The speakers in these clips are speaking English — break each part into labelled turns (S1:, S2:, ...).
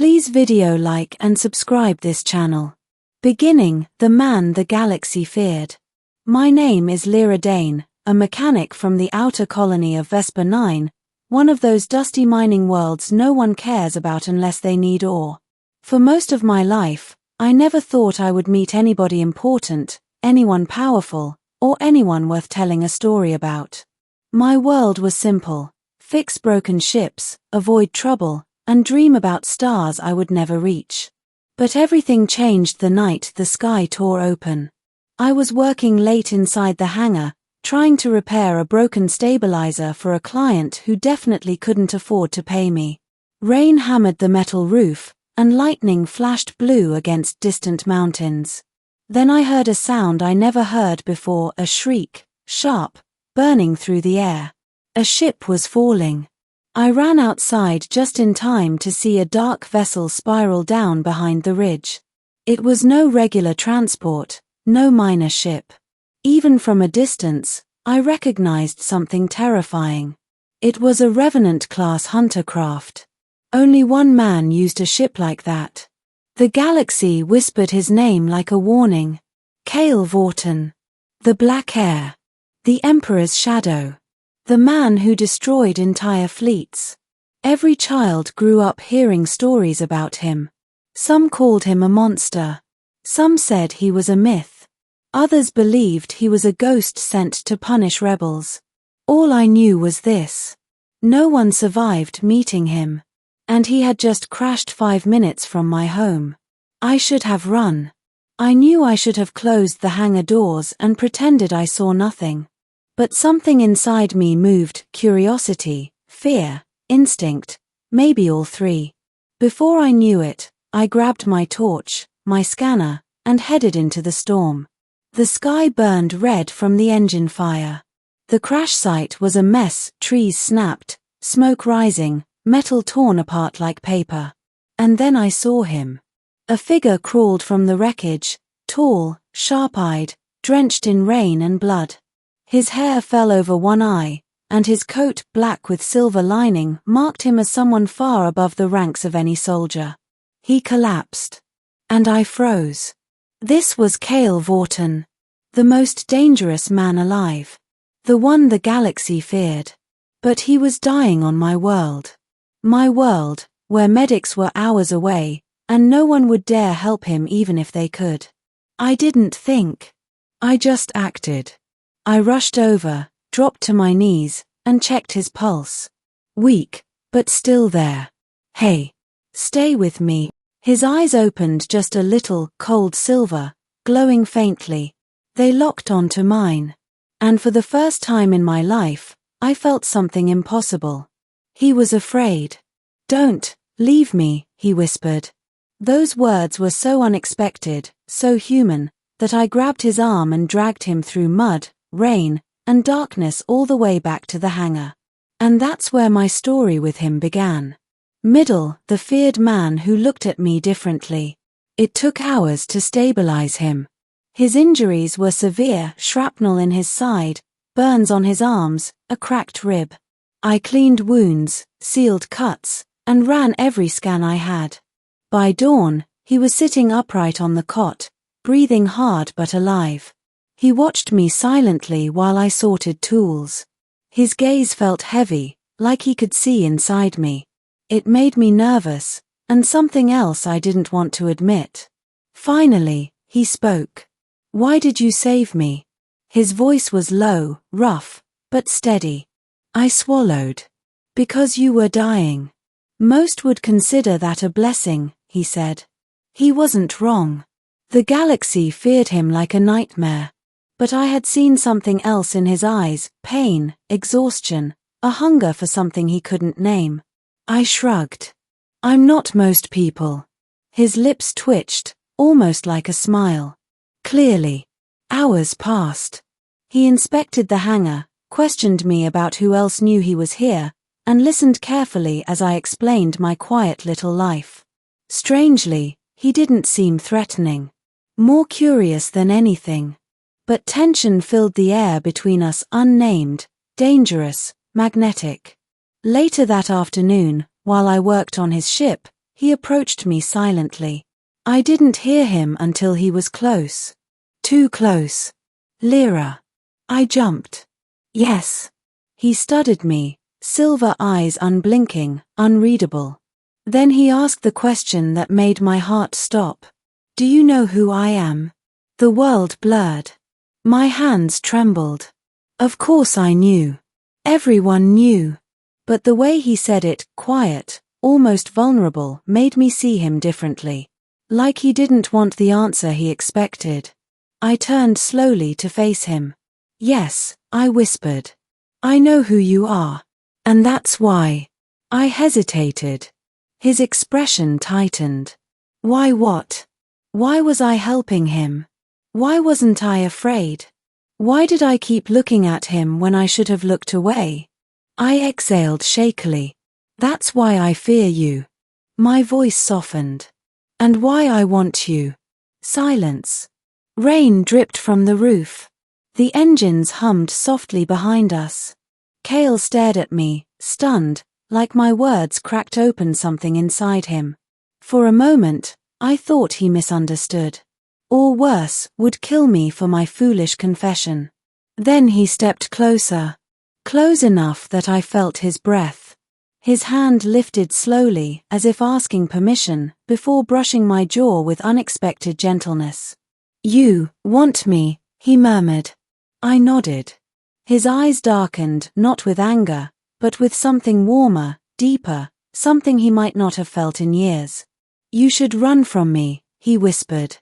S1: Please video like and subscribe this channel. Beginning, the man the galaxy feared. My name is Lyra Dane, a mechanic from the outer colony of Vespa 9, one of those dusty mining worlds no one cares about unless they need ore. For most of my life, I never thought I would meet anybody important, anyone powerful, or anyone worth telling a story about. My world was simple: fix broken ships, avoid trouble, and dream about stars I would never reach. But everything changed the night the sky tore open. I was working late inside the hangar, trying to repair a broken stabilizer for a client who definitely couldn't afford to pay me. Rain hammered the metal roof, and lightning flashed blue against distant mountains. Then I heard a sound I never heard before, a shriek, sharp, burning through the air. A ship was falling. I ran outside just in time to see a dark vessel spiral down behind the ridge. It was no regular transport, no minor ship. Even from a distance, I recognized something terrifying. It was a Revenant-class hunter craft. Only one man used a ship like that. The galaxy whispered his name like a warning. Cale Vorton. The Black Heir. The Emperor's Shadow. The man who destroyed entire fleets. Every child grew up hearing stories about him. Some called him a monster. Some said he was a myth. Others believed he was a ghost sent to punish rebels. All I knew was this: no one survived meeting him. And he had just crashed 5 minutes from my home. I should have run. I knew I should have closed the hangar doors and pretended I saw nothing. But something inside me moved: curiosity, fear, instinct, maybe all three. Before I knew it, I grabbed my torch, my scanner, and headed into the storm. The sky burned red from the engine fire. The crash site was a mess: trees snapped, smoke rising, metal torn apart like paper. And then I saw him. A figure crawled from the wreckage, tall, sharp-eyed, drenched in rain and blood. His hair fell over one eye, and his coat, black with silver lining, marked him as someone far above the ranks of any soldier. He collapsed. And I froze. This was Cale Vorton, the most dangerous man alive. The one the galaxy feared. But he was dying on my world. My world, where medics were hours away, and no one would dare help him even if they could. I didn't think. I just acted. I rushed over, dropped to my knees, and checked his pulse. Weak, but still there. Hey. Stay with me. His eyes opened just a little, cold silver, glowing faintly. They locked onto mine. And for the first time in my life, I felt something impossible. He was afraid. "Don't leave me," he whispered. Those words were so unexpected, so human, that I grabbed his arm and dragged him through mud, rain, and darkness all the way back to the hangar. And that's where my story with him began. Middle, the feared man who looked at me differently. It took hours to stabilize him. His injuries were severe: shrapnel in his side, burns on his arms, a cracked rib. I cleaned wounds, sealed cuts, and ran every scan I had. By dawn, he was sitting upright on the cot, breathing hard but alive. He watched me silently while I sorted tools. His gaze felt heavy, like he could see inside me. It made me nervous, and something else I didn't want to admit. Finally, he spoke. "Why did you save me?" His voice was low, rough, but steady. I swallowed. "Because you were dying." "Most would consider that a blessing," he said. He wasn't wrong. The galaxy feared him like a nightmare. But I had seen something else in his eyes: pain, exhaustion, a hunger for something he couldn't name. I shrugged. "I'm not most people." His lips twitched, almost like a smile. Clearly. Hours passed. He inspected the hangar, questioned me about who else knew he was here, and listened carefully as I explained my quiet little life. Strangely, he didn't seem threatening. More curious than anything. But tension filled the air between us: unnamed, dangerous, magnetic. Later that afternoon, while I worked on his ship, He approached me silently. I didn't hear him until he was close. Too close. Lyra. I jumped. Yes. He studied me, silver eyes unblinking, unreadable. Then he asked the question that made my heart stop. Do you know who I am? The world blurred. My hands trembled. Of course I knew. Everyone knew. But the way he said it, quiet, almost vulnerable, made me see him differently. Like he didn't want the answer he expected. I turned slowly to face him. Yes, I whispered. I know who you are. And that's why. I hesitated. His expression tightened. Why what? Why was I helping him? Why wasn't I afraid? Why did I keep looking at him when I should have looked away? I exhaled shakily. That's why I fear you. My voice softened. And why I want you. Silence. Rain dripped from the roof. The engines hummed softly behind us. Cale stared at me, stunned, like my words cracked open something inside him. For a moment, I thought he misunderstood. Or worse, would kill me for my foolish confession. Then he stepped closer. Close enough that I felt his breath. His hand lifted slowly, as if asking permission, before brushing my jaw with unexpected gentleness. You want me, he murmured. I nodded. His eyes darkened, not with anger, but with something warmer, deeper, something he might not have felt in years. You should run from me, he whispered.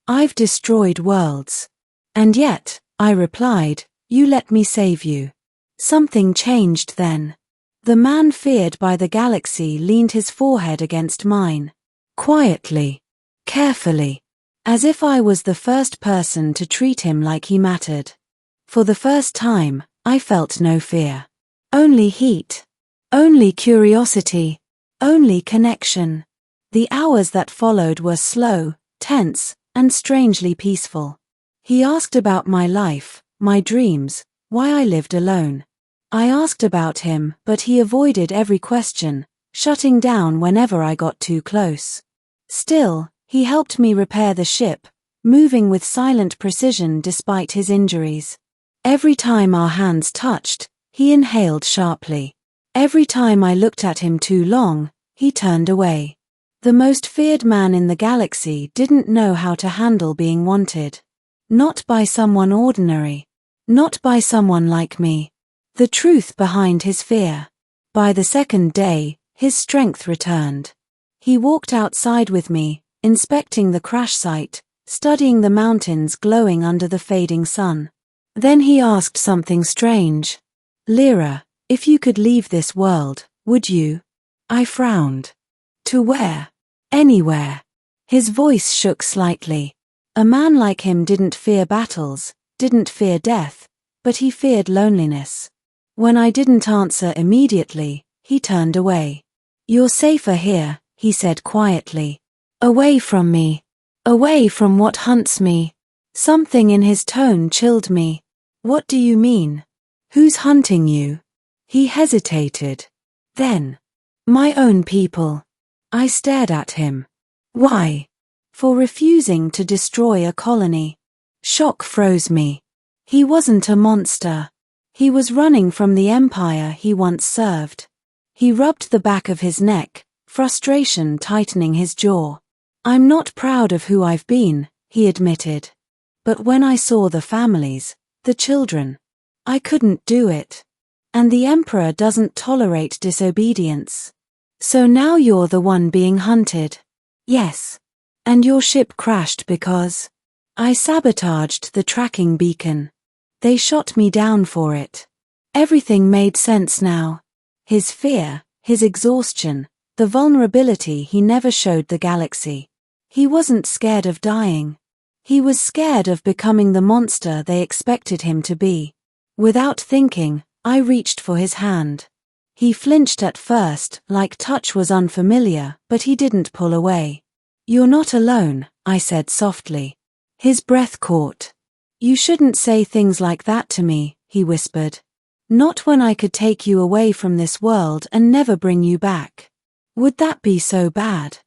S1: I've destroyed worlds. And yet, I replied, you let me save you. Something changed then. The man feared by the galaxy leaned his forehead against mine. Quietly. Carefully. As if I was the first person to treat him like he mattered. For the first time, I felt no fear. Only heat. Only curiosity. Only connection. The hours that followed were slow, tense, and strangely peaceful. He asked about my life, my dreams, why I lived alone. I asked about him, but he avoided every question, shutting down whenever I got too close. Still, he helped me repair the ship, moving with silent precision despite his injuries. Every time our hands touched, he inhaled sharply. Every time I looked at him too long, he turned away. The most feared man in the galaxy didn't know how to handle being wanted. Not by someone ordinary. Not by someone like me. The truth behind his fear. By the second day, his strength returned. He walked outside with me, inspecting the crash site, studying the mountains glowing under the fading sun. Then he asked something strange. Lyra, if you could leave this world, would you? I frowned. To where? Anywhere. His voice shook slightly. A man like him didn't fear battles, didn't fear death, but he feared loneliness. When I didn't answer immediately, he turned away. You're safer here, he said quietly. Away from me. Away from what hunts me. Something in his tone chilled me. What do you mean? Who's hunting you? He hesitated. Then. My own people. I stared at him. Why? For refusing to destroy a colony. Shock froze me. He wasn't a monster. He was running from the empire he once served. He rubbed the back of his neck, frustration tightening his jaw. I'm not proud of who I've been, he admitted. But when I saw the families, the children, I couldn't do it. And the emperor doesn't tolerate disobedience. So now you're the one being hunted. Yes. And your ship crashed because I sabotaged the tracking beacon. They shot me down for it. Everything made sense now. His fear, his exhaustion, the vulnerability he never showed the galaxy. He wasn't scared of dying. He was scared of becoming the monster they expected him to be. Without thinking, I reached for his hand. He flinched at first, like touch was unfamiliar, but he didn't pull away. You're not alone, I said softly. His breath caught. You shouldn't say things like that to me, he whispered. Not when I could take you away from this world and never bring you back. Would that be so bad?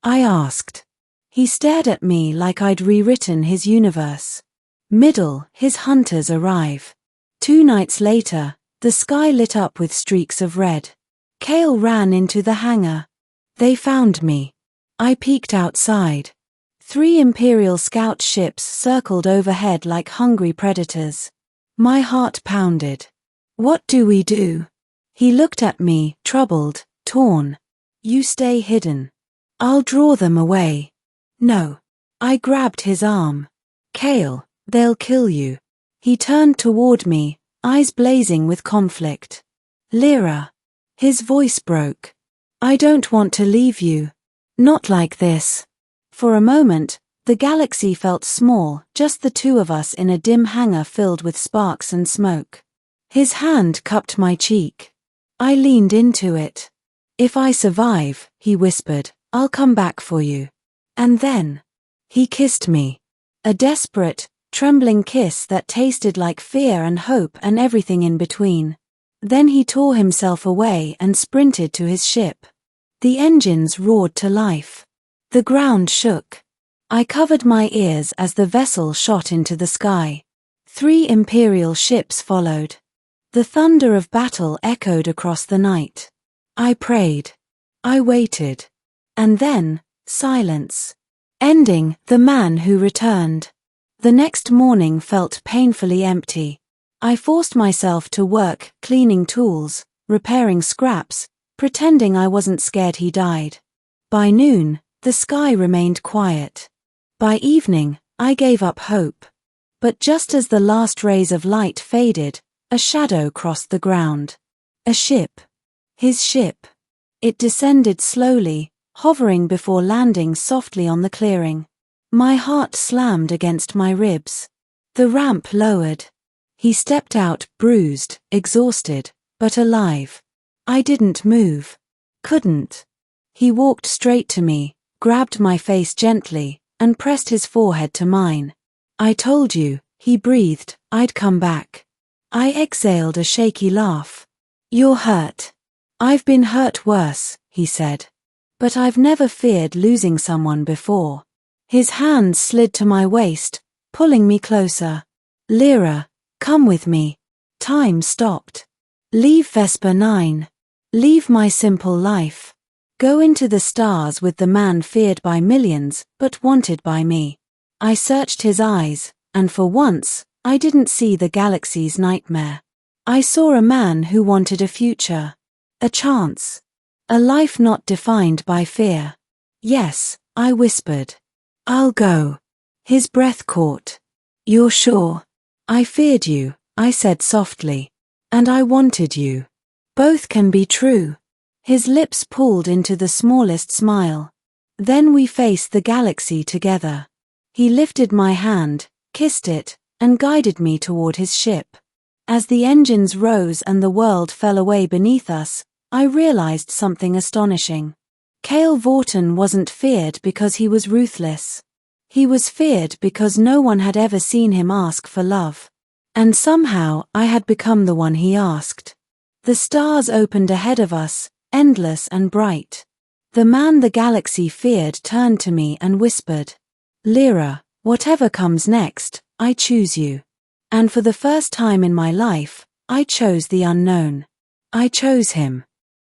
S1: I asked. He stared at me like I'd rewritten his universe. Middle, his hunters arrive. 2 nights later, the sky lit up with streaks of red. Kale ran into the hangar. They found me. I peeked outside. 3 Imperial scout ships circled overhead like hungry predators. My heart pounded. What do we do? He looked at me, troubled, torn. You stay hidden. I'll draw them away. No. I grabbed his arm. Kale, they'll kill you. He turned toward me, eyes blazing with conflict. Lyra. His voice broke. I don't want to leave you. Not like this. For a moment, the galaxy felt small, just the 2 of us in a dim hangar filled with sparks and smoke. His hand cupped my cheek. I leaned into it. If I survive, he whispered, I'll come back for you. And then, he kissed me. A desperate, trembling kiss that tasted like fear and hope and everything in between. Then he tore himself away and sprinted to his ship. The engines roared to life. The ground shook. I covered my ears as the vessel shot into the sky. 3 Imperial ships followed. The thunder of battle echoed across the night. I prayed. I waited. And then, silence. Ending, the man who returned. The next morning felt painfully empty. I forced myself to work, cleaning tools, repairing scraps, pretending I wasn't scared he died. By noon, the sky remained quiet. By evening, I gave up hope. But just as the last rays of light faded, a shadow crossed the ground. A ship. His ship. It descended slowly, hovering before landing softly on the clearing. My heart slammed against my ribs. The ramp lowered. He stepped out, bruised, exhausted, but alive. I didn't move. Couldn't. He walked straight to me, grabbed my face gently, and pressed his forehead to mine. I told you, he breathed, I'd come back. I exhaled a shaky laugh. You're hurt. I've been hurt worse, he said. But I've never feared losing someone before. His hand slid to my waist, pulling me closer. Lyra, come with me. Time stopped. Leave Vesper 9. Leave my simple life. Go into the stars with the man feared by millions, but wanted by me. I searched his eyes, and for once, I didn't see the galaxy's nightmare. I saw a man who wanted a future. A chance. A life not defined by fear. Yes, I whispered. I'll go. His breath caught. You're sure? I feared you, I said softly. And I wanted you. Both can be true. His lips pulled into the smallest smile. Then we faced the galaxy together. He lifted my hand, kissed it, and guided me toward his ship. As the engines rose and the world fell away beneath us, I realized something astonishing. Kale Vorton wasn't feared because he was ruthless. He was feared because no one had ever seen him ask for love. And somehow I had become the one he asked. The stars opened ahead of us, endless and bright. The man the galaxy feared turned to me and whispered, Lyra, whatever comes next, I choose you. And for the first time in my life, I chose the unknown. I chose him.